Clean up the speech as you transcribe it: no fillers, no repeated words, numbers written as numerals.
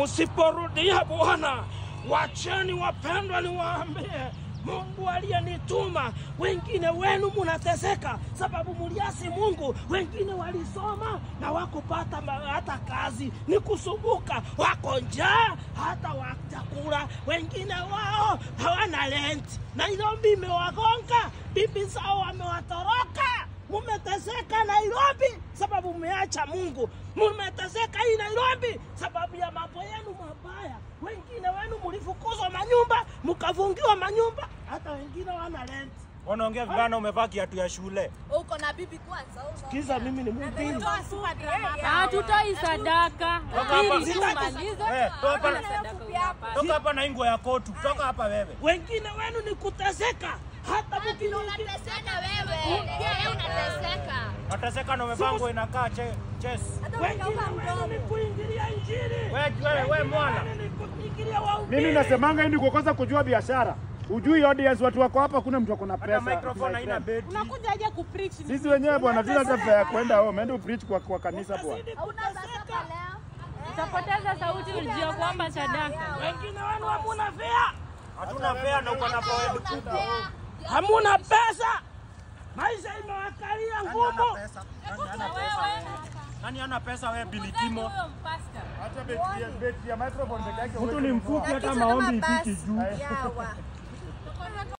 msiporudia Bwana. Wacheni wapendwa, niwaambie, Mungu aliyenituma. Wengine wenu mnateseka sababu mliasi Mungu. Wengine walisoma na wakupata hata kazi, ni kusumbuka, wako njaa hata watakula. Wengine wao hawana rent, Nairobi imewagonga, bibi zao wamewatoroka. Mumeteseka Nairobi sababu mmeacha Mungu. Mumeteseka hii Nairobi sababu ya mambo yenu mabaya. Wengine wenu mlifukuzwa manyumba, mkavungiwa manyumba, hata wengine wana rent. Wanaongea vibana, umevaa kiatu ya shule. Uko na bibi kwanza. Sikiza, mimi ni mhubiri. Hatutoi sadaka. Toka hapa na ingo ya kotu. Toka hapa wewe. Wengine wenu ni kuteseka. Hata mkini unateseka wewe. Wewe unateseka. Unateseka na umevaa nguo inakaa chess. Wengine wenu ni kuingilia injili. Wewe mwana. Mimi nasemanga hii kukosa kujua biashara. Ujui audience watu wako hapa, kuna mtu akona pesa. Hata microphone haina beti. Unakuja aje kupreach? Sisi wenyewe bwana vile hata ya kwenda home, ende preach kwa kanisa bwana. Hauna sadaka leo. Utapoteza sauti ulijua kwamba sadaka. Wengine wenu hamuna fea. Hatuna fea na uko na power kubwa. Hamuna pesa. Maisha imewakalia ngumu. Nani ana pesa wewe Bilikimo? Acha beti ya microphone peke yake. Mtu ni mfupi hata maombi ifiki juu. Yawa.